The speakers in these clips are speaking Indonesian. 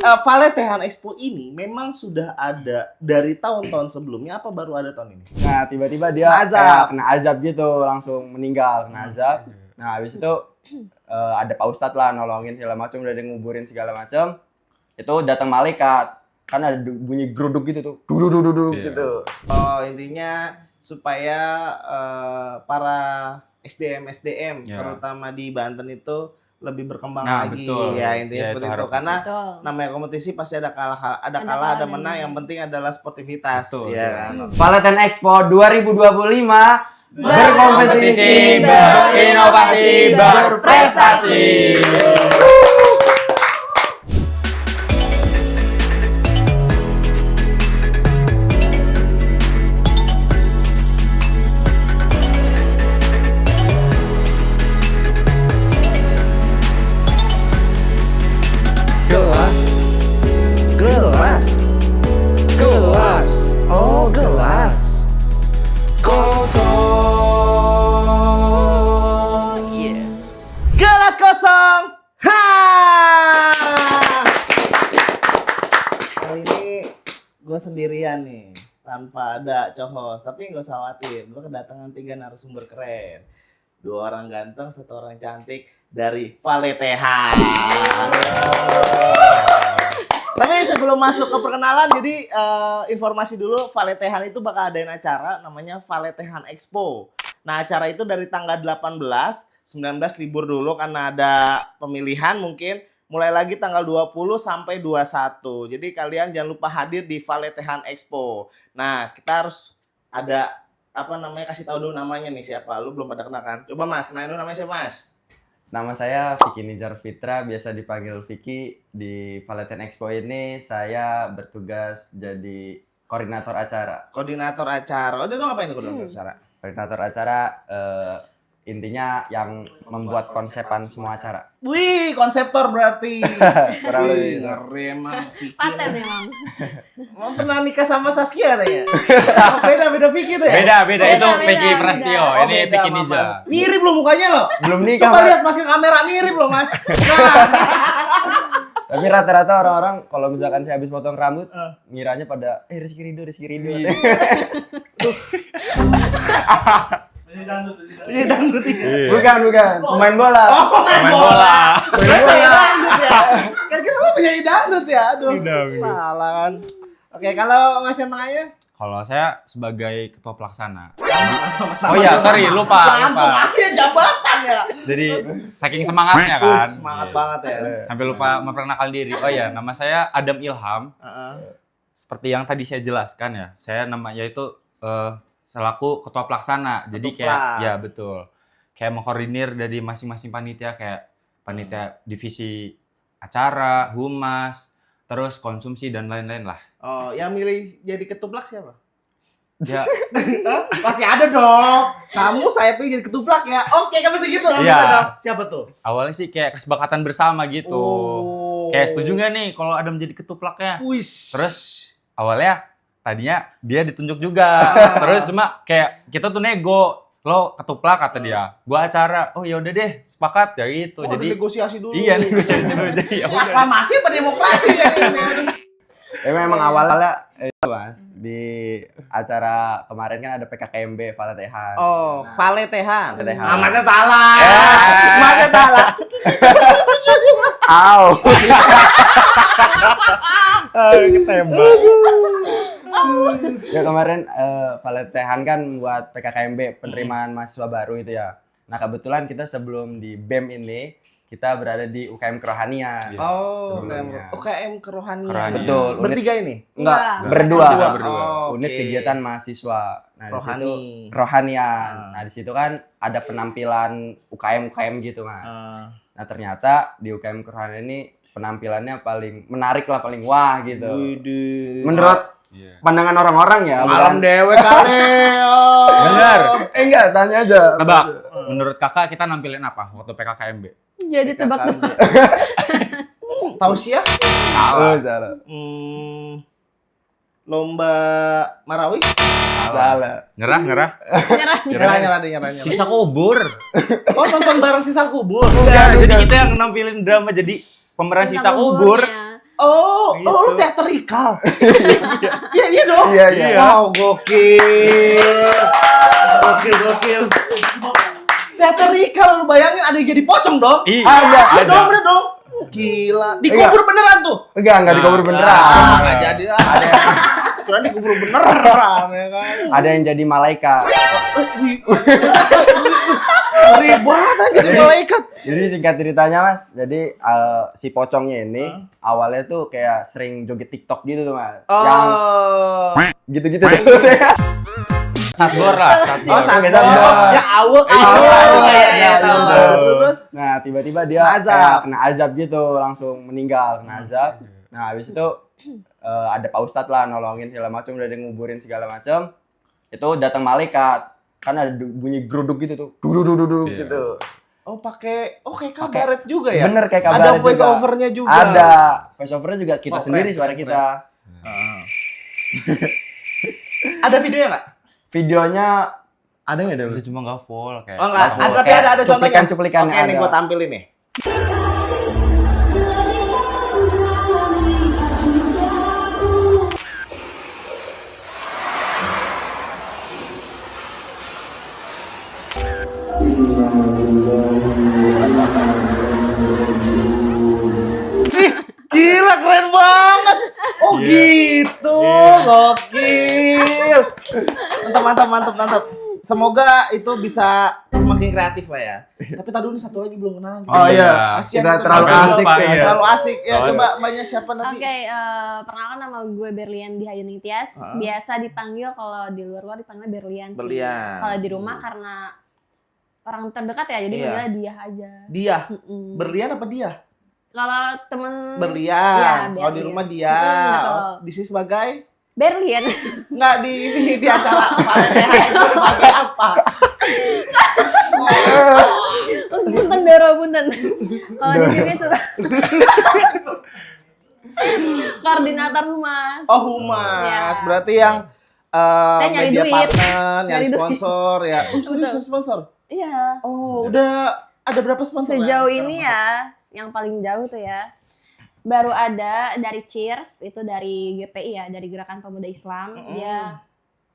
Valetehan Expo ini memang sudah ada dari tahun-tahun sebelumnya apa baru ada tahun ini? Nah, tiba-tiba dia kayak kena azab gitu, langsung meninggal, kena azab. Nah, habis itu ada Pak Ustadz lah nolongin segala macam, udah ada nguburin segala macam. Itu datang malaikat. Kan ada bunyi geruduk gitu tuh. Duduk gitu. Oh, intinya supaya para SDM terutama di Banten itu lebih berkembang lagi. Betul. Ya, intinya seperti itu. Karena betul. namanya kompetisi pasti ada kalah, ada menang, yang penting adalah sportivitas. Betul, ya. Valetehan Expo 2025 berkompetisi, berinovasi, berprestasi. Oh, gelas kosong. Gelas kosong. Ha! Kali ini gue sendirian nih, tanpa ada co-host. Tapi nggak usah khawatir, gue kedatangan 3 narasumber keren. 2 orang ganteng, 1 orang cantik dari Valetehan. Tapi sebelum masuk ke perkenalan, jadi informasi dulu, Valetehan itu bakal adain acara namanya Valetehan Expo. Nah, acara itu dari tanggal 18, 19 libur dulu karena ada pemilihan mungkin. Mulai lagi tanggal 20 sampai 21. Jadi kalian jangan lupa hadir di Valetehan Expo. Nah, kita harus ada kasih tahu dulu namanya nih siapa. Lu belum pada kenal kan? Coba Mas, kenalin dulu namanya siapa Mas? Nama saya Vicky Nizar Fitra, biasa dipanggil Vicky. Di Valetehan Expo ini saya bertugas jadi koordinator acara. Koordinator acara. Udah dong, ngapain tuh koordinator acara? Koordinator acara intinya yang membuat konsepan semua acara. Wih, konseptor berarti. Kurang lebih. Ngeri emang Vicky. Paten memang. Mau pernah nikah sama Saskia katanya? Beda Vicky tuh ya? Beda. Itu Vicky Prastio. Oh, Ini beda, Vicky Mas. Niza. Mirip loh mukanya loh. Belum nikah. Coba Mas. lihat Mas ke kamera, mirip loh Mas. Nah. Tapi rata-rata orang-orang kalau misalkan saya habis potong rambut, ngiranya pada Rizky Ridho. Ini dangdut ya? Bukan. Pemain bola. Oh, Main bola. Dangdut ya? Kan kita tuh penyanyi dangdut ya? Aduh, Udah. salah kan. Oke, kalau Mas yang tengahnya? Kalau saya sebagai ketua pelaksana. Oh iya, sorry, lupa. Langsung aja jabatan ya. Jadi saking semangatnya kan. Semangat banget ya. Sampai lupa memperkenalkan diri. Oh iya, nama saya Adam Ilham. Seperti yang tadi saya jelaskan ya. Saya namanya itu selaku ketua pelaksana. Jadi kayak ya betul. Kayak mengkoordinir dari masing-masing panitia, kayak panitia divisi acara, humas, terus konsumsi dan lain-lain lah. Oh, yang milih jadi ketuplak siapa? Ya, Pasti ada dong. Kamu saya pilih jadi ketuplak ya. Oke, kamu segitu lah. Iya. Siapa tuh? awalnya sih kayak kesepakatan bersama gitu. Kayak setuju nggak nih kalau Adam jadi ketuplaknya? Wis. Terus awalnya tadinya dia ditunjuk juga. Terus cuma kayak kita tuh nego, lo ketuplak kata dia. Gua acara. Oh ya udah deh, sepakat ya gitu. Jadi negosiasi dulu. iya negosiasi dulu. Jadi ya udah. Aklamasi apa demokrasi ya ini? Memang awalnya Mas di acara kemarin kan ada PKKMB Valetehan. Oh, Valetehan. Valetehan. Ah, masa salah. Masa salah. Au. Ketembak. Ya kemarin Valetehan kan buat PKKMB penerimaan mahasiswa baru itu ya. Nah kebetulan kita sebelum di BEM ini kita berada di UKM Kerohanian. Oh, sebelumnya. UKM Kerohanian. Kerohanian. Betul. Bertiga ini? Enggak, Enggak, berdua. Berdua. Oh, Unit oke. kegiatan mahasiswa. Nah, di situ Rohani. Kerohanian. Nah, di situ kan ada penampilan UKM gitu, Mas. Nah, ternyata di UKM Kerohanian ini penampilannya paling menarik lah, paling wah gitu. Widih. Menurut pandangan orang-orang ya. Malam bukan- dewe kali. Oh. Bener. Enggak, tanya aja. Tebak. Menurut kakak kita nampilin apa waktu PKKMB? Jadi tebak-tebak. Tausiah? Oh, salah. Lomba Marawi? Salah. Nyerah. Nyerah. Sisa kubur. Oh, nonton bareng sisa kubur. Ya, jadi kita yang nampilin drama jadi pemeran sisa kubur. Kuburnya. Oh, gitu. Oh, lu teatrikal. Iya, iya dong. Iya, iya. Wow, gokil. Gokil. Teatrikal, lu bayangin ada yang jadi pocong dong. Iya, Ada. Iya dong, bener dong. Gila. Dikubur beneran tuh. Enggak dikubur beneran. Enggak jadi. Kira dikubur beneran ya kan. Ada yang jadi malaikat. Ngeri banget aja jadi malaikat. Jadi singkat ceritanya Mas, jadi si pocongnya ini awalnya tuh kayak sering joget TikTok gitu tuh Mas. Yang gitu-gitu tuh. Satbor lah, Oh, satbor. ya awal Iya, terus Nah, tiba-tiba dia Kena azab. kayak kena azab gitu, langsung meninggal, kena azab. Nah, habis itu ada Pak Ustadz lah nolongin segala macam, udah nguburin segala macam. Itu datang malaikat. Kan ada bunyi geruduk gitu tuh. Duduk Iya. gitu. oh kayak kabaret juga ya. Bener kayak kabar Ada voice overnya juga. Ada. Voice overnya juga kita Oh, sendiri keren, suara keren, kita. Ada videonya nggak? Videonya ada nggak ada? Itu cuma nggak full kayak. Oh enggak, Full. tapi Kayak ada contohnya. cuplikan-cuplikannya Oke, nih ada. gua tampilin nih. Ih, gila keren banget. Oh Iya. gitu, Iya. gokil. Mantap. Semoga itu bisa semakin kreatif lah ya. Tapi tadi dulu satu lagi belum kenalan. Oh iya, Kasihan kita itu. terlalu Sampai asik lupa, ya. iya. Terlalu asik. Ya Oh, coba banyak siapa nanti. Oke, perkenalkan nama gue Berlian Dihayuning Tias. Biasa dipanggil kalau di luar dipanggil Berlian sih. Berlian. Kalau di rumah karena orang terdekat ya, jadi Iya. manggilnya dia aja. Dia. Mm-mm. Berlian apa dia? Kalau temen Berlian. Iya, Kalau di Berlian. rumah dia. Betul. Oh, di sini sebagai Berlian. enggak di acara Valentine itu sebagai apa? Punten Doro punten. Kalau di sini sudah koordinator humas. Oh, humas. Iya. Berarti yang Saya nyari media duit. partner, nyari Nyari duit. sponsor ya. Oh, serius Betul. sponsor? Iya. Oh, udah ada berapa sponsor? Sejauh yang ini sekarang ya, yang paling jauh tuh ya, baru ada dari Cheers, itu dari GPI ya, dari Gerakan Pemuda Islam. Dia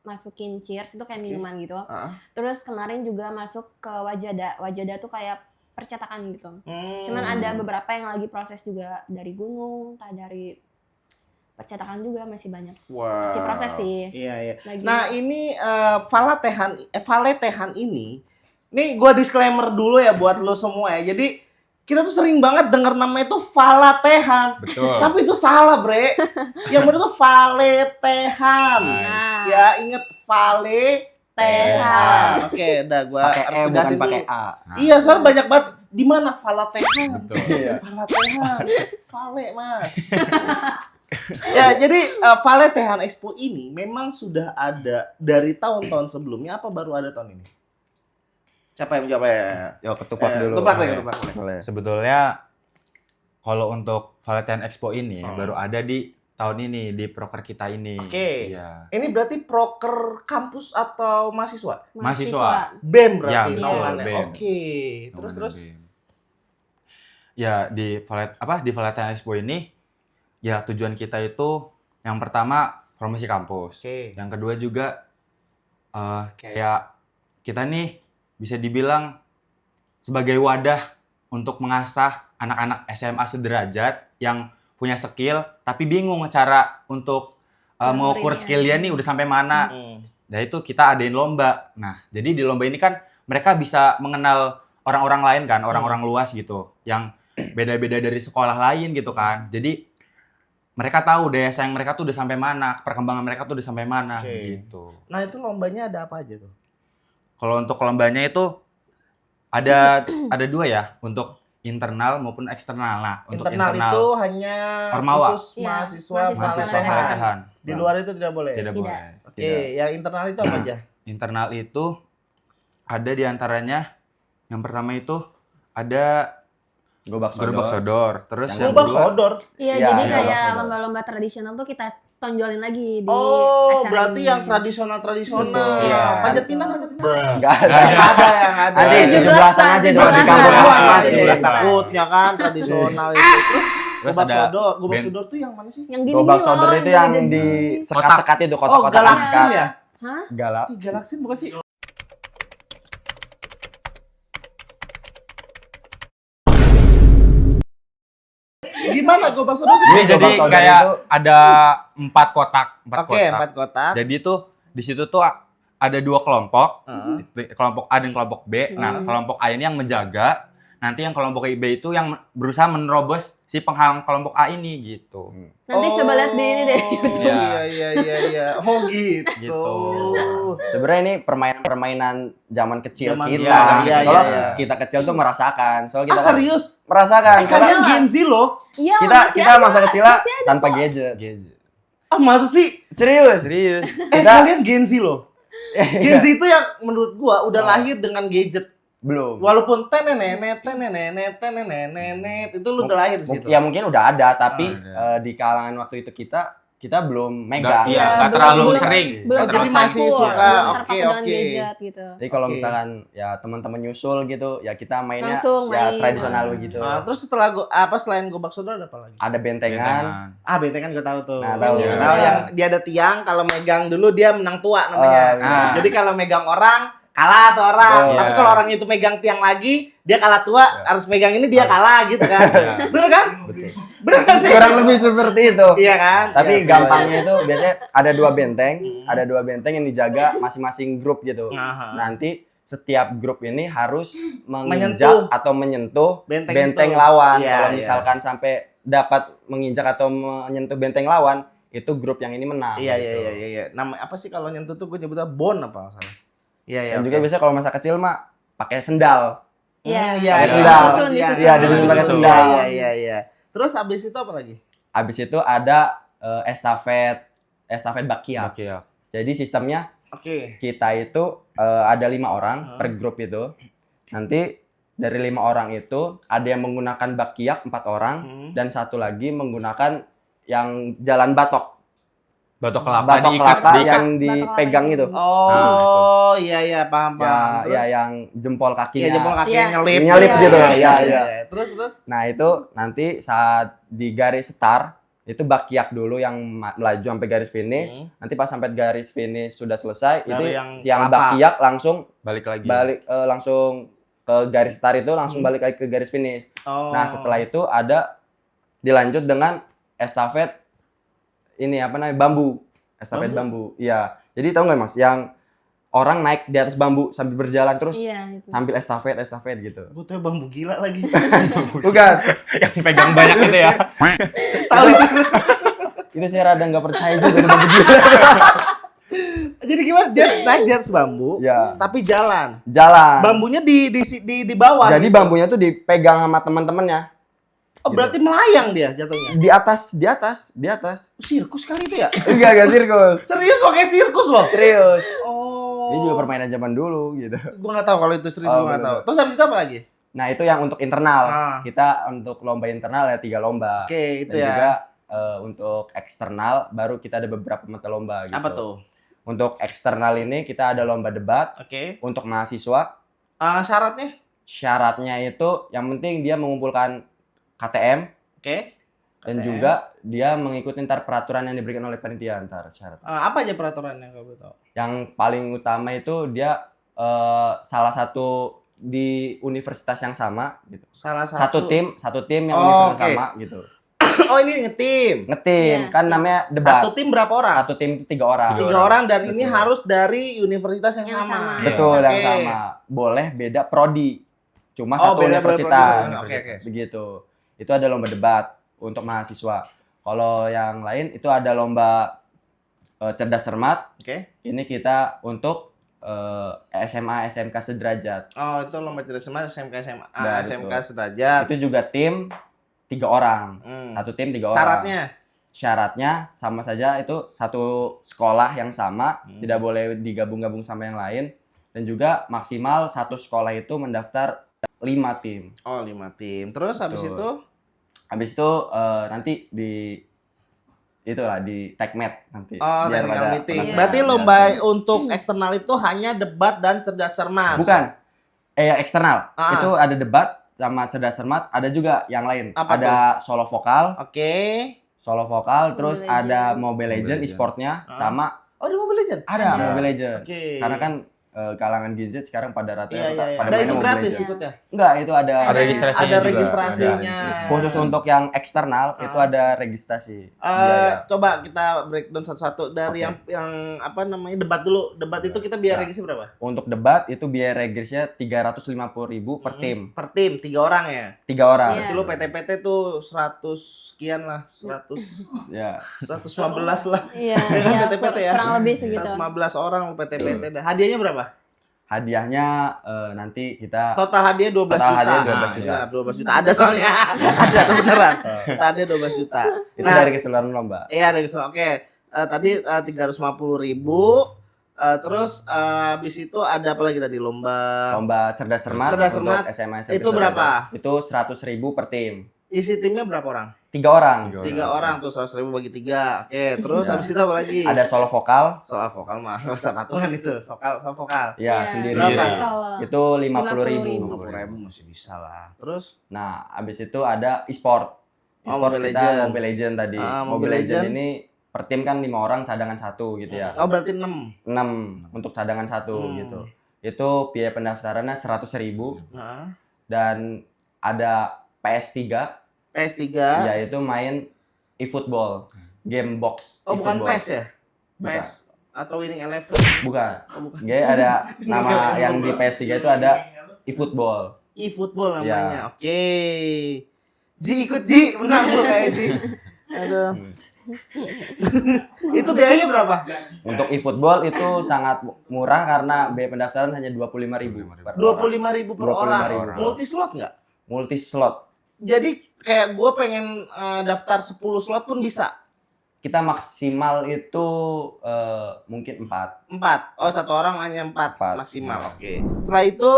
masukin Cheers, itu kayak minuman gitu. masuk? Ah. Terus kemarin juga masuk ke Wajada. Wajada tuh kayak percetakan gitu. Hmm. Cuman ada beberapa yang lagi proses juga dari gunung, entah dari percetakan juga masih banyak. Wow. Masih proses sih. Iya. Lagi. Nah, ini Valetehan ini gua disclaimer dulu ya buat lo semua ya. Jadi kita tuh sering banget denger namanya itu Valatehan. Betul. Tapi itu salah, Bre. Yang benar tuh Valetehan. Nah, Ya, inget Valetehan. Oke, udah gua Pakai harus E bukan tegasin pakai dulu. A. Iya, soalnya banyak banget di mana Valatehan. Betul. Valatehan. Vale, Mas. Ya, jadi Valatehan Expo ini memang sudah ada dari tahun-tahun sebelumnya, apa baru ada tahun ini? Siapa yang menjawab ya? Yo, ketupat dulu. Ketupat deh, Boleh. ketupat boleh. Boleh. Sebetulnya kalau untuk Valentine Expo ini Oh. baru ada di tahun ini di proker kita ini. Oke. Iya. Ini berarti proker kampus atau mahasiswa? Mahasiswa. BEM Ya, berarti betul, naungannya. BEM. Oke. Terus. Ya di Valentine Expo ini ya tujuan kita itu yang pertama promosi kampus. Oke. Yang kedua juga kayak kita nih bisa dibilang sebagai wadah untuk mengasah anak-anak SMA sederajat yang punya skill tapi bingung cara untuk mengukur Mengukurnya. skill dia nih udah sampai mana. Nah itu kita adain lomba. Nah jadi di lomba ini kan mereka bisa mengenal orang-orang lain kan, orang-orang luas gitu, yang beda-beda dari sekolah lain gitu kan. Jadi mereka tahu daya saing mereka tuh udah sampai mana, perkembangan mereka tuh udah sampai mana Oke. gitu. Nah, itu lombanya ada apa aja tuh? Kalau untuk lombanya itu ada dua ya, untuk internal maupun eksternal. Nah, untuk Internal itu hanya Ormawa. khusus Iya, mahasiswa mahasiswa Valatehan. Valatehan. Di luar itu tidak boleh. Tidak Tidak. boleh. Oke, Tidak. yang internal itu apa aja? Internal itu ada di antaranya yang pertama itu ada Gobak gerobak sodor, terus Yang yang Lomba kedua sodor. Iya, Iya, jadi iya, kayak betul. lomba-lomba tradisional tuh kita tonjolin lagi di Oh, acara berarti ini. yang tradisional. Betul. Iya. Panjat pinang, panjat pinang. Enggak ada. Nggak ada yang ada. Nanti 17-an aja dulu di 17-an. kampung Wah, masing-masing. iya, takutnya kan tradisional itu. Terus Terus Gobak ada sodor. Gobak band- sodor tuh yang mana sih? Yang gini Gobak sodor itu yang di sekat-sekat itu Oh, kotak-kotak Galaksin ya? Hah? Galak. Ih, Galaksin bukan sih? Gimana gobak sodor? Ini jadi Gobak sodor kayak itu- ada 4 kotak, 4 Oke, kotak. 4 kotak. Jadi tuh di situ tuh ada 2 kelompok, Heeh. kelompok A dan kelompok B. Nah, kelompok A ini yang menjaga, nanti yang kelompok B itu yang berusaha menerobos si penghalang kelompok A ini gitu. Nanti coba lihat di ini deh. Oh, iya. Oh gitu. Gitu. Sebenarnya ini permainan zaman kecil Zaman- kita. iya, Soalnya iya. kita kecil tuh merasakan. Soalnya kita kan Serius? merasakan. Soalnya Kalian Gen Z loh? Iya, kita masih kita ada. masa kecil Masih ada tanpa kok. gadget. Ah masa sih? Serius. Serius. Kalian Gen Z loh? Iya. Gen Z itu yang menurut gua udah lahir dengan gadget. Belum. Walaupun tenenenet itu lu udah lahir di situ. Ya mungkin udah ada, tapi Ada. di kalangan waktu itu kita belum megang. Iya, Iya, nggak belum- terlalu belum- sering. Belum Oh, jadi terpaku, masih suka. belum Oke, terpaku dengan oke. gadget gitu. Jadi kalau Oke. misalkan ya teman-teman nyusul gitu, ya kita mainnya Langsung ya main. tradisional begitu. Nah, terus setelah apa selain gobak sodor ada apa lagi? Ada bentengan. Ah, bentengan gue tahu tuh. Nah, tahu. Yang Tahu. yang dia ada tiang, kalau megang dulu dia menang tua namanya. Oh, iya. Jadi kalau megang orang kalah tuh orang. Oh, Tapi iya. kalau orang itu megang tiang lagi, dia kalah tua, harus megang ini dia kalah gitu kan. Bener kan? Betul. Bener gak sih? Kurang lebih seperti itu. Iya kan? Tapi Iya, gampangnya itu biasanya ada 2 benteng, ada 2 benteng yang dijaga masing-masing grup gitu. Aha. Nanti setiap grup ini harus Menyentuh. menginjak atau menyentuh Benteng benteng itu. lawan. Iya, Kalau iya. misalkan sampai dapat menginjak atau menyentuh benteng lawan, itu grup yang ini menang. Iya, gitu. iya. Nama apa sih kalau nyentuh tuh gue nyebutnya bon apa masalah? Iya, iya. Dan juga biasanya kalau masa kecil mah pakai sendal. Iya, Iya, Pakai iya. sendal. Disusun, disusun. Iya, disusun pakai Disusun. sendal. Iya. Terus abis itu apa lagi? Habis itu ada estafet bakiak. Oke, ya. Jadi sistemnya Oke. kita itu ada 5 orang per grup itu. Nanti dari 5 orang itu ada yang menggunakan bakiak 4 orang dan satu lagi menggunakan yang jalan batok. Batok kelapa Batok diikat, kelapa diikat. yang Batok dipegang kelapa itu. Oh, iya, paham. Ya, Terus? ya yang jempol kakinya. Iya, jempol kaki Iya. nyelip. Nyelip Iya, gitu. iya, Iya, iya. Terus. Nah, itu nanti saat di garis start itu bakiak dulu yang melaju sampai garis finish. Nanti pas sampai garis finish sudah selesai, Baru itu yang yang kelapa. bakiak langsung Balik lagi. langsung ke garis start itu langsung balik lagi ke garis finish. Oh. Nah, setelah itu ada dilanjut dengan estafet ini apa namanya? Bambu. Estafet bambu. Iya. Jadi tahu nggak Mas, yang orang naik di atas bambu sambil berjalan terus Iya, itu. sambil estafet gitu. Gue tuh bambu gila lagi. Bukan. Yang pegang banyak gitu ya. Tahu itu. Itu saya rada nggak percaya juga bambu gila. Jadi gimana? Dia naik di atas bambu, Ya. tapi jalan. Jalan. Bambunya di bawah. Jadi bambunya tuh dipegang sama teman-temannya. Oh, berarti melayang dia jatuhnya. Di atas. Sirkus kali itu ya? Enggak sirkus. Serius loh, kayak sirkus loh. Serius. Oh. Ini juga permainan zaman dulu gitu. Gue nggak tahu kalau itu serius, Oh, gue nggak tahu. bener. Terus habis itu apa lagi? Nah, itu yang untuk internal. Ah. Kita untuk lomba internal ya 3 lomba. Oke, itu Dan ya. juga untuk eksternal baru kita ada beberapa mata lomba gitu. Apa tuh? Untuk eksternal ini kita ada lomba debat Oke. untuk mahasiswa. Syaratnya? Syaratnya itu yang penting dia mengumpulkan KTM Oke. dan KTM. juga dia mengikuti ntar peraturan yang diberikan oleh panitia ntar syarat. Apa aja peraturannya kalau boleh tahu? Yang paling utama itu dia salah satu di universitas yang sama gitu. Salah Satu tim yang Oh, universitas oke. sama gitu. Oh, ini ngetim. Ngetim Iya, kan tim. namanya debat. Satu tim berapa orang? Satu tim 3 orang. 3 orang dan ini Betul. harus dari universitas yang Yang sama. sama. Betul, Oke. yang sama. Boleh beda prodi. Cuma Oh, satu beda universitas. prodi. Oke. Begitu. Itu ada lomba debat untuk mahasiswa. Kalau yang lain itu ada lomba cerdas cermat. Oke. Ini kita untuk SMA SMK sederajat. Oh, itu lomba cerdas cermat SMK SMA. Nah, SMK betul. sederajat. Itu juga tim 3 orang. Satu tim 3 orang. Syaratnya? Syaratnya sama saja itu satu sekolah yang sama, tidak boleh digabung-gabung sama yang lain, dan juga maksimal satu sekolah itu mendaftar 5 tim. Oh, 5 tim. Terus habis Betul. itu? Habis itu nanti di tagmat nanti. Oh, biar technical pada meeting. penasaran. Berarti Biar lomba pada- untuk eksternal itu hanya debat dan cerdas cermat. bukan eksternal. Ah. Itu ada debat sama cerdas cermat ada juga yang lain. Apa ada solo vokal, Oke. terus Mobile ada Legend. Mobile Legend Legend. e-sportnya Ah. sama Oh, di Mobile Legends? ada Ada. Mobile Legend. Oke. Karena kan kalangan Gen Z sekarang pada rata Iya, iya, iya. pada Dan main itu Mobile gratis Legend. ikutnya? Enggak, itu ada Ada registrasinya Ada juga. registrasinya. Ada. khusus untuk yang eksternal Ah. itu ada registrasi. Biaya. Coba kita breakdown satu-satu dari Oke. yang apa namanya debat dulu. Debat itu kita biaya Ya. registrasi berapa? Untuk debat itu biaya registrasinya 350.000 per tim. Per tim 3 orang ya. 3 orang. Iya. Berarti lu PT-PT tuh 100 sekian lah, 100 Ya. 115 lah. Iya, Kan iya, PT-PT ya? kurang lebih segitu. 115 orang lu PT-PT. Dan hadiahnya berapa? Hadiahnya nanti kita Total hadiah 12 Total juta. hadiah 12 juta. Benar, 12 juta. Ada soalnya. Ada tuh beneran. Total hadiah 12 juta. itu Nah, dari keseluruhan lomba. iya dari kesana. Oke. Tadi 350.000. Terus habis itu ada apa lagi tadi lomba? Lomba cerdas cermat Cerdas untuk cermat. SMA SMP Itu berapa? Itu 100.000 per tim. Isi timnya berapa orang? 3 orang. 3 orang tuh 100.000 bagi 3. Oke, terus Ya. habis itu apa lagi? Ada solo vokal, Soal vokal mah nggak usah patungan itu. Soal vokal. ya Iya. sendiri. Berapa? Solo. Itu 50.000. 50.000 masih bisa lah. Terus Nah, habis itu ada e-sport. Oh, E-sport Mobile kita Legend. Mobile Legend tadi. Ah, Mobile Mobile Legend Legend. ini per tim kan 5 orang cadangan 1 gitu ya. oh berarti 6. 6 untuk cadangan 1 gitu. Itu biaya pendaftarannya 100.000 Nah, dan ada PS3 PS3. yaitu main e-football, game box. Oh, bukan e-football. PES ya? Bukan. PES atau Winning Eleven. Bukan. Oh, bukan. Dia ada nama yang di PS3 itu ada e-football. E-football Ya. namanya. Oke. Ji ikut Ji, menang lu kayak Ji. Aduh. Itu biayanya berapa? Untuk e-football itu sangat murah karena biaya pendaftaran hanya 25.000 per orang. 25.000 per 25.000 orang. per orang. Multi slot nggak? Multi slot. Jadi kayak gue pengen daftar 10 slot pun bisa. Kita maksimal itu mungkin 4. 4. Oh, satu orang hanya 4 Empat. maksimal. Oke. Setelah itu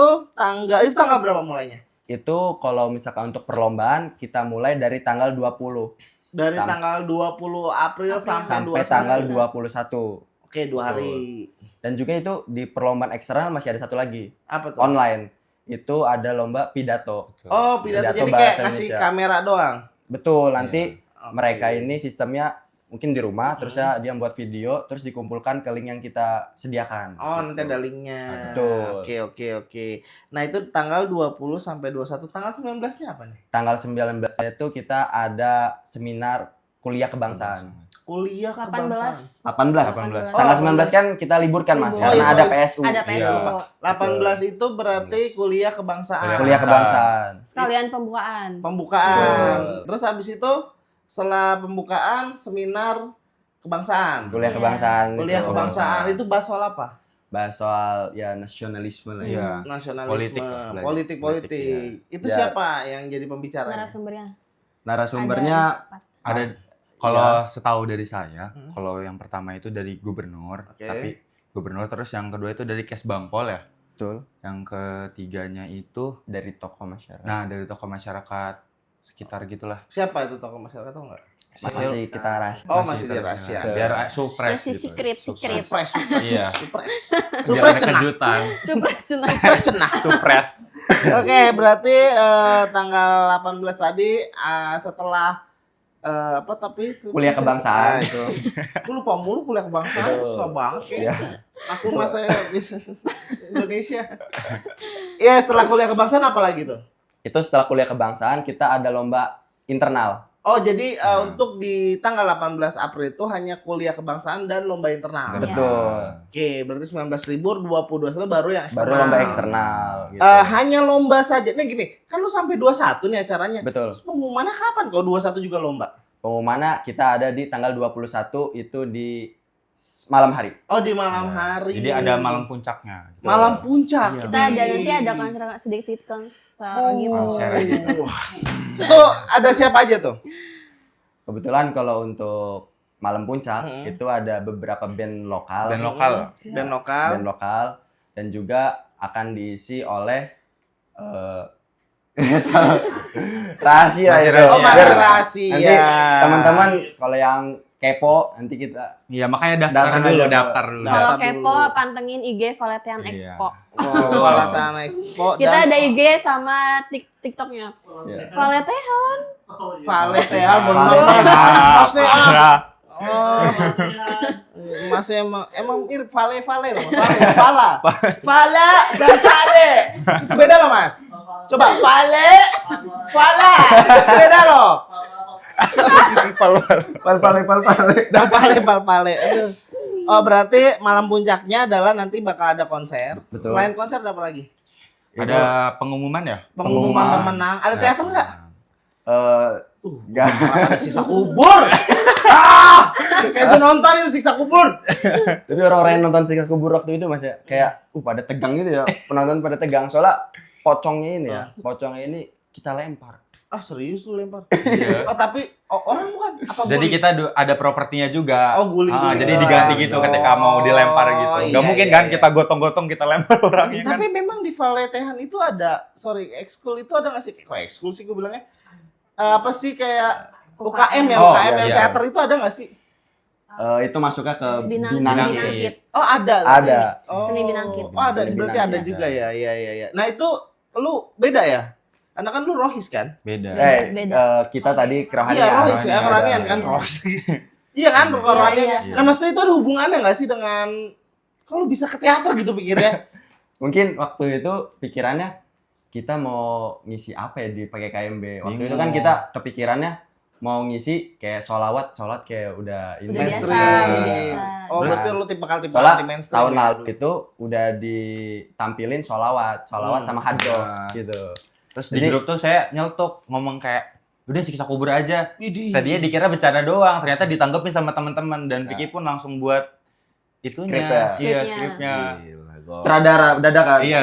tanggal berapa mulainya? Itu kalau misalkan untuk perlombaan kita mulai dari tanggal 20 Dari Sam- tanggal 20 April sampai sampai 21. tanggal 21. Oke, 2 hari. Dan juga itu di perlombaan eksternal masih ada satu lagi, Apa tuh? online. Itu ada lomba pidato. Oh, pidato. Pidato Jadi kayak bahasa kasih Indonesia. kamera doang. Betul, nanti Oke. mereka ini sistemnya mungkin di rumah, terus ya dia buat video, terus dikumpulkan ke link yang kita sediakan. Oh, Gitu. nanti ada linknya. Betul. Oke. Nah, itu tanggal 20 sampai 21. Tanggal 19-nya apa nih? Tanggal 19 itu kita ada seminar kuliah kebangsaan. Kuliah kebangsaan. 18. 18. Tanggal Oh, 19 kan kita liburkan Mas, Libur. karena Oh, iya, ada sorry. PSU. Ada Iya. PSU. 18 itu berarti kuliah kebangsaan. Kuliah kebangsaan. Sekalian pembukaan. Pembukaan. Betul. Terus habis itu setelah pembukaan seminar kebangsaan. Kuliah Iya. kebangsaan. Kuliah itu. kebangsaan itu bahas soal apa? Bahas soal ya nasionalisme lah ya. Iya. Nasionalisme, Politik lah, belajar. politik. Politik, Itu Ya. siapa yang jadi pembicaranya? Narasumbernya. Narasumbernya Ada kalau setahu dari saya, kalau yang pertama itu dari gubernur, Oke. tapi gubernur, terus yang kedua itu dari Kesbangpol ya. betul Yang ketiganya itu dari tokoh masyarakat. dari tokoh masyarakat sekitar gitulah. Siapa itu tokoh masyarakat atau enggak? Masih kita rahasia. Oh, masih dirahasiakan. Biar supres Masih gitu. secret. Supres. Iya. Supres. Biar Supres ada cenah. kejutan. Supres cenah. Supres cenah. Supres. Oke, berarti tanggal 18 tadi setelah apa tapi itu Kuliah kebangsaan. itu. Aku lupa mulu kuliah kebangsaan, Betul. susah banget ya. Iya. Aku masa bisa Indonesia. Ya, setelah kuliah kebangsaan apa lagi tuh? Itu setelah kuliah kebangsaan kita ada lomba internal. Oh, jadi Nah. untuk di tanggal 18 April itu hanya kuliah kebangsaan dan lomba internal. Iya. Betul. Oke, berarti 19 libur, 20 baru yang eksternal. Baru lomba eksternal gitu. Hanya lomba saja. Nah gini, kan lu sampai 21 nih acaranya. Betul. Terus pengumumannya kapan kalau 21 juga lomba? Pengumumannya kita ada di tanggal 21 itu di malam hari. Oh, di malam Ya. hari. Jadi ada malam puncaknya. gitu. Malam puncak. Iya. Kita ada nanti ada konser sedikit konser gitu. konser gitu. Itu ada siapa aja tuh? Kebetulan kalau untuk malam puncak Hmm. itu ada beberapa band lokal. Band lokal. Band lokal. Band lokal dan juga akan diisi oleh Rahasia Masih itu. rahasia. Oh, masih Biar rahasia. Nanti teman-teman kalau yang kepo nanti kita Iya, makanya daftar Daftar dulu, aja, daftar dulu. Daftar Kalau dulu. kepo pantengin IG Valetehan Iya. Expo. Valetehan Expo Kita dan ada IG sama TikToknya. ya. Valetehan. Valetehan bener. Valetehan. Mas Teh, ah. Parah. Oh, Mas emang mirip Vale loh, Vala dan Vale itu beda loh Mas. Coba Vale, Vala itu beda loh. Dan Vale. Aduh. Oh berarti malam puncaknya adalah nanti bakal ada konser. Betul. Selain konser ada apa lagi? Ada pengumuman ya? Pengumuman pemenang. Ada teater nggak? Enggak. Ada sisa kubur. Kayak gue nonton itu siksa kubur. Tapi orang-orang yang nonton Siksa Kubur waktu itu Mas ya, kayak pada tegang gitu ya. Penonton pada tegang soalnya pocongnya ini ya. Pocongnya ini kita lempar. Ah serius lu lempar? Iya. Oh tapi orang bukan apa Jadi guling? kita ada propertinya juga. Oh, guling-guling. Jadi diganti gitu Oh, ketika mau dilempar gitu. iya, Gak mungkin iya, kan iya. kita gotong-gotong kita lempar orangnya kan. Tapi memang di Valetehan itu ada, ekskul itu ada nggak sih? Kok ekskul sih gue bilangnya? Apa sih kayak UKM ya, Oh, UKM yang iya. teater itu ada nggak sih? Itu masuknya ke Binang- Binangkit. Binangkit. Oh ada. Ada. sih. Oh, Seni Binangkit. Oh ada, Seni berarti Binangkit. ada juga ya, iya. Nah itu lu beda ya? Karena kan lu rohis kan? Beda. Beda. Kita tadi kerohanian. Iya rohis ya, kerohanian kan Iya. rohis. Iya kan, kerohanian. Iya, iya. Nah maksudnya itu ada hubungannya nggak sih dengan kalau bisa ke teater gitu pikirnya? Mungkin waktu itu pikirannya kita mau ngisi apa ya di pakai KMB. Waktu itu kan Bingung. kita kepikirannya mau ngisi kayak sholat kayak udah ini. Udah biasa, Mainstream. udah biasa. Oh Terus- berarti lu tipe Soalnya anti mainstream. tahun ya? lalu itu udah ditampilin sholawat sama haddo gitu. Terus di Jadi- grup tuh saya nyeletuk ngomong kayak udah siksa kubur aja. Widih. Tadinya dikira bercanda doang, ternyata ditanggepin sama teman-teman dan Nah. Vicky pun langsung buat itunya. Skripnya. Iya, Skripnya. skripnya. Gila, gua. Sutradara dadakan. Iya,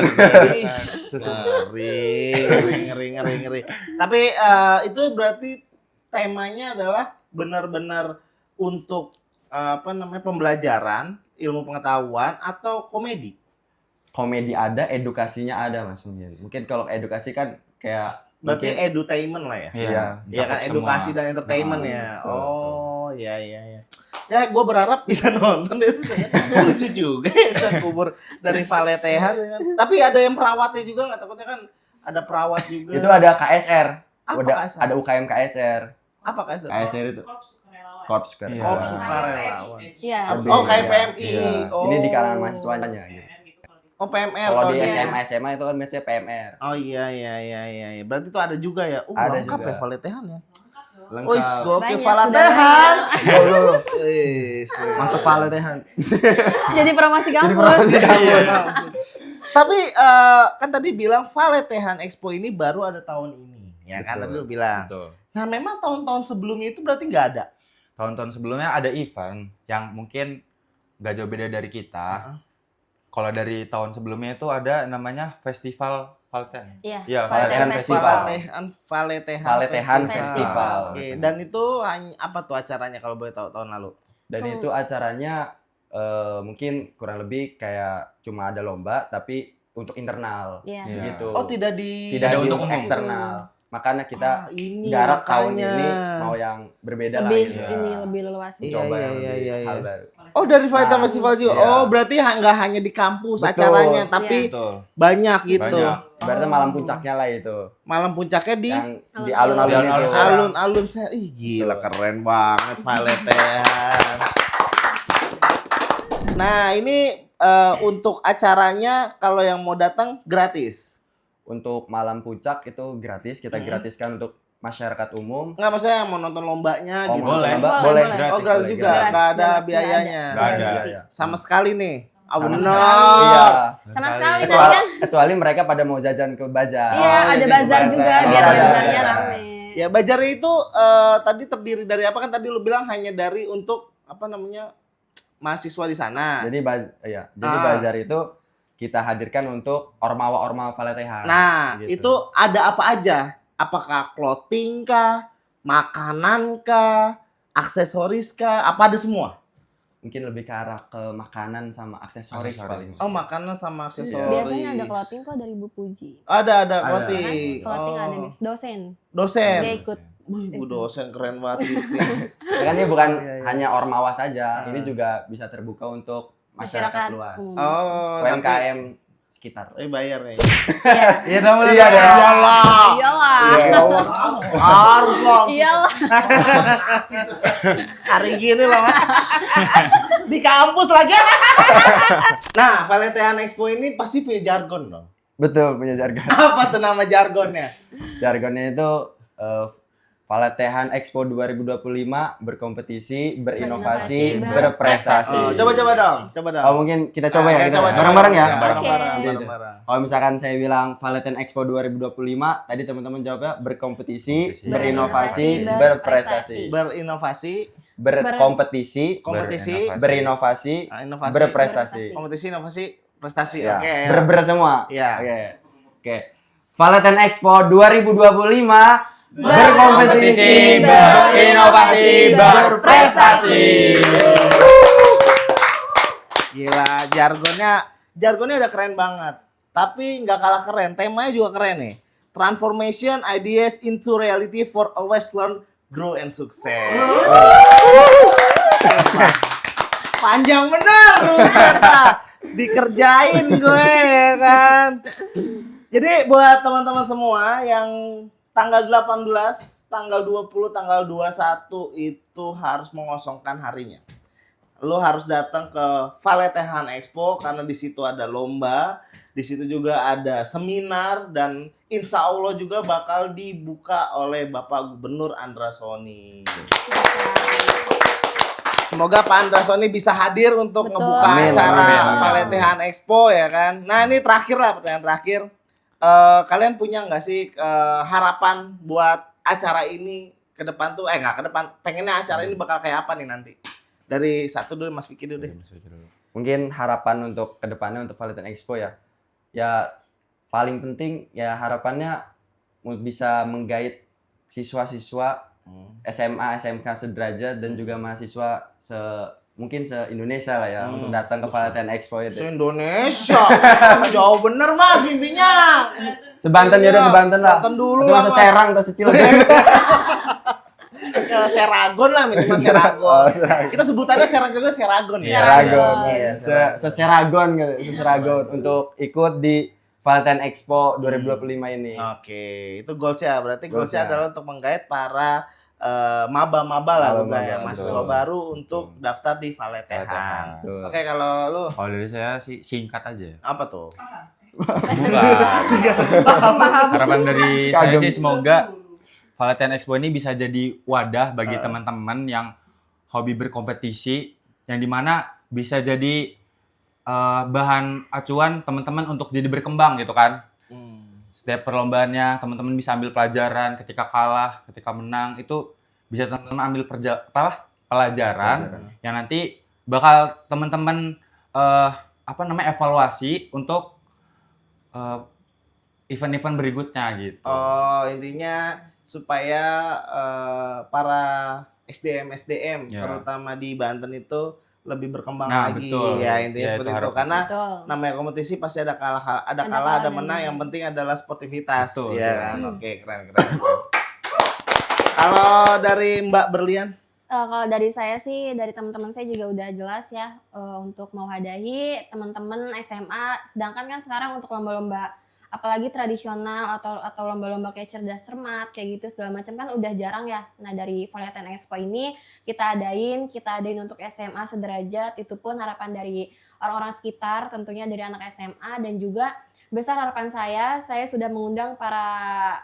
Ngeri. Tapi itu berarti temanya adalah benar-benar untuk apa namanya pembelajaran, ilmu pengetahuan atau komedi. Komedi ada, edukasinya ada Mas mungkin. Mungkin kalau edukasi kan kayak Berarti mungkin edutainment lah ya. Iya. Iya kan cakup edukasi semua. dan entertainment Nah, ya. betul, Oh, iya. Ya, gue berharap bisa nonton itu kayaknya lucu juga ya Siksa kubur dari Valetehan. ya kan. Tapi ada yang perawatnya juga nggak? Takutnya kan ada perawat juga. itu ada KSR. Apa Udah KSR? ada UKM KSR. Apa KSR? KSR itu Korps Iya. Karyawan. Korps Sukarelawan. Iya. Oh, kayak PMI. Iya. Oh. Ini di kalangan mahasiswanya gitu. Oh, PMR. Kalau di iya. SMA itu kan match-nya PMR. Oh iya. Berarti itu ada juga ya. Ada Lengkap juga. ya Valetehan ya. Lengkap. Oh, gokil Banyak, Valetehan. Yo, yo, yo. Wis. Masuk Valetehan. Jadi promosi kampus. promosi Iya. Tapi kan tadi bilang Valetehan Expo ini baru ada tahun ini. Ya kan Betul. tadi lu bilang. Betul. Nah, memang tahun-tahun sebelumnya itu berarti nggak ada. Tahun-tahun sebelumnya ada event yang mungkin gak jauh beda dari kita. Kalau dari tahun sebelumnya itu ada namanya Festival Valten. Iya. Iya, Valetehan Festival. Valetehan Festival. Oke, dan itu hanya apa tuh acaranya kalau boleh tahu tahun lalu? Dan Tuh. itu acaranya mungkin kurang lebih kayak cuma ada lomba tapi untuk internal Iya. Iya. gitu. Oh, tidak di Tidak Tidak di untuk untuk umum. eksternal. Makanya kita ini garap tahun makanya. ini mau yang berbeda lah Lebih gitu. ini lebih luas. Iya, Coba iya, yang iya, lebih iya, hal iya. baru. Oh, dari Valetehan Nah, Festival juga. iya. Oh, berarti nggak hanya di kampus Betul. acaranya, tapi Betul. banyak gitu. Banyak. Ibaratnya malam puncaknya lah itu. Malam puncaknya di Yang di Alun-alun. alun-alun itu. Alun-alun. alun-alun saya. Ih, gila Betul. keren banget Valetehan. Nah, ini untuk acaranya kalau yang mau datang gratis. Untuk malam puncak itu gratis, kita Hmm. gratiskan untuk masyarakat umum. Nggak maksudnya yang mau nonton lombanya Oh, gitu. boleh. Mbak, Boleh, boleh. boleh. Oh, gratis juga. Gratis, Nggak ada bebas, biayanya. Nggak ada. Iya. Sama sekali nih. Oh, Sama benar. sekali. Iya. Sama sekali tadi Kecuali, kan. kecuali mereka pada mau jajan ke bazar. Iya, ada jadi bazar bazar. juga Oh, biar ada, bazarnya ada. rame. Ya, Bajarnya itu tadi terdiri dari apa kan tadi lu bilang hanya dari untuk apa namanya mahasiswa di sana. Jadi jadi Ah. bazar itu kita hadirkan untuk ormawa-ormawa Valetehan. Nah, gitu. itu ada apa aja? Apakah clothing kah, makanan kah, aksesoris kah, apa ada semua? mungkin lebih ke arah ke makanan sama aksesoris paling. Oh, makanan sama aksesoris. Biasanya ada clothing kok dari Bu Puji. Ada Kan? clothing. Clothing Oh. ada dosen. Dosen. Dia ikut. Wih, Bu dosen keren banget bisnis. Ya kan ini bukan Iya, iya. hanya ormawa saja, Ah. ini juga bisa terbuka untuk masyarakat Masyarakat luas. umum. Oh, UMKM sekitar. bayar nih. Iya. Iya dong, Iya dong. Iyalah. Iyalah. Ya Allah. Harus loh. Iyalah. Hari gini loh. Di kampus lagi. Nah, Valetehan Expo ini pasti punya jargon dong. Betul, punya jargon. Apa tuh nama jargonnya? Jargonnya itu Valetehan Expo 2025 berkompetisi, berinovasi, Berinovasi, berprestasi. Oh, coba dong. Oh, mungkin kita coba ya, kita coba. bareng-bareng ya. Bareng-bareng. Oke. Kalau misalkan saya bilang Valetehan Expo 2025, tadi teman-teman jawabnya berkompetisi, berinovasi, berprestasi. Berinovasi, Berkompetisi, kompetisi, berinovasi, inovasi, berprestasi. kompetisi, inovasi, prestasi. Ya. Oke. Ber semua. Ya. Oke. Valetehan Expo 2025 berkompetisi, berinovasi, berprestasi. Gila, jargonnya udah keren banget. Tapi nggak kalah keren, temanya juga keren nih. Transformation ideas into reality for always learn, grow and success. Panjang bener, ternyata. Dikerjain gue ya kan. Jadi buat teman-teman semua yang tanggal 18, tanggal 20, tanggal 21 itu harus mengosongkan harinya. Lo harus datang ke Valetehan Expo karena di situ ada lomba, di situ juga ada seminar dan insya Allah juga bakal dibuka oleh Bapak Gubernur Andra Soni. Semoga Pak Andra Soni bisa hadir untuk Betul. ngebuka Amin, acara amin. Valetehan Expo ya kan. Nah ini terakhir lah, pertanyaan terakhir. Kalian punya nggak sih harapan buat acara ini ke depan tuh? Nggak ke depan, pengennya acara ini bakal kayak apa nih nanti? Dari satu dulu, Mas Vicky dulu deh. Mungkin harapan untuk kedepannya untuk Valetehan Expo ya. Ya paling penting ya harapannya bisa menggait siswa-siswa SMA, SMK sederajat dan juga mahasiswa mungkin se-Indonesia lah ya untuk datang ke Valetehan Expo itu. Se-Indonesia. Jauh bener Mas mimpinya. Sebanten ya udah Sebanten lah. Banten dulu Atau lah, masa Mas. Serang atau secil. Seragon lah minimal Seragon. Oh, Seragon. Kita sebutannya Serang juga Seragon ya. Seragon. Iya, Se-Seragon gitu, se-Seragon untuk ikut di Valetehan Expo 2025 ini. Oke, itu goalsnya. Berarti goalsnya Goalsnya. adalah untuk menggait para maba-maba lah, Maba-maba, ya, betul. mahasiswa baru untuk daftar di Valetehan. Valetehan. Betul. Oke, kalau lu Kalau dari saya sih singkat aja. apa tuh? Bukan. Harapan dari saya Kagem. sih semoga Valetehan Expo ini bisa jadi wadah bagi teman-teman yang hobi berkompetisi, yang dimana bisa jadi bahan acuan teman-teman untuk jadi berkembang gitu kan. Setiap perlombaannya teman-teman bisa ambil pelajaran, ketika kalah, ketika menang itu bisa teman-teman ambil pelajaran yang nanti bakal teman-teman evaluasi untuk event-event berikutnya gitu. Oh, intinya supaya para SDM Ya. terutama di Banten itu lebih berkembang Nah, lagi. betul. Ya, intinya Ya, seperti itu itu. harapan. Karena Betul. namanya kompetisi pasti ada kalah, ada kalah dan menang. menang. Yang penting adalah sportivitas. Betul, Ya betul. kan? Oke, keren. Kalau dari Mbak Berlian, Kalau dari saya sih, dari teman-teman saya juga udah jelas ya untuk mau hadahi teman-teman SMA. Sedangkan kan sekarang untuk lomba-lomba apalagi tradisional atau lomba-lomba kayak cerdas cermat kayak gitu segala macam kan udah jarang ya. Nah dari Valetehan Expo ini kita adain untuk SMA sederajat, itu pun harapan dari orang-orang sekitar, tentunya dari anak SMA, dan juga besar harapan saya sudah mengundang para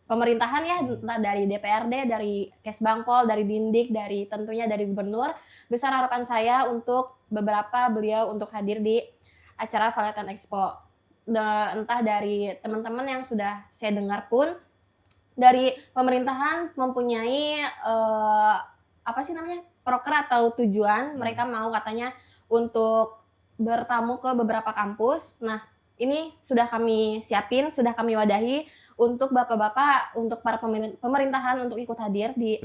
pemerintahan ya, entah dari DPRD, dari Kesbangpol, dari Dindik, tentunya dari Gubernur. Besar harapan saya untuk beberapa beliau untuk hadir di acara Valetehan Expo. Entah dari teman-teman yang sudah saya dengar pun dari pemerintahan mempunyai proker atau tujuan, mereka mau katanya untuk bertamu ke beberapa kampus. Nah, ini sudah kami siapin, sudah kami wadahi untuk bapak-bapak, untuk para pemerintahan untuk ikut hadir di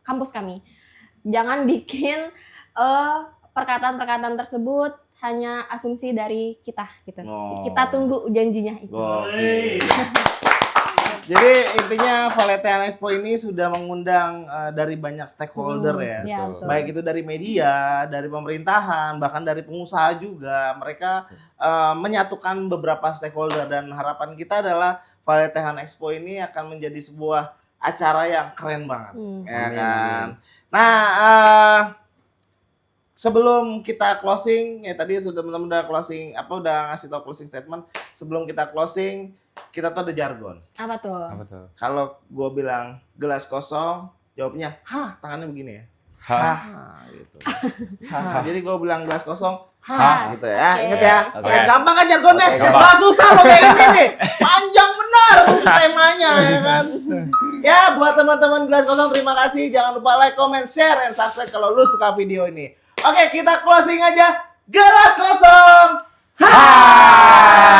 kampus kami. jangan bikin perkataan-perkataan tersebut hanya asumsi dari kita gitu. Oh. Kita tunggu janjinya itu. Oke. Jadi intinya Valetehan Expo ini sudah mengundang dari banyak stakeholder ya. Iya, betul. Baik itu dari media, dari pemerintahan, bahkan dari pengusaha juga. Mereka menyatukan beberapa stakeholder dan harapan kita adalah Valetehan Expo ini akan menjadi sebuah acara yang keren banget. Ya Amin, kan. amin. Nah, sebelum kita closing, ya tadi sudah teman-teman udah closing, udah ngasih tau closing statement. Sebelum kita closing, kita tuh ada jargon. Apa tuh? Apa tuh? Kalau gue bilang gelas kosong, jawabnya, hah, tangannya begini ya. Hah. Gitu. Jadi gue bilang gelas kosong, Hah. hah, gitu ya. Oke. Ingat ya. Oke. Ingat, gampang kan jargonnya? Oke, gampang. Gak susah loh kayak ini nih. Panjang benar terus temanya ya kan. Ya, buat teman-teman gelas kosong terima kasih. Jangan lupa like, comment, share, and subscribe kalau lu suka video ini. Oke, kita closing aja. Gelas kosong. Hai.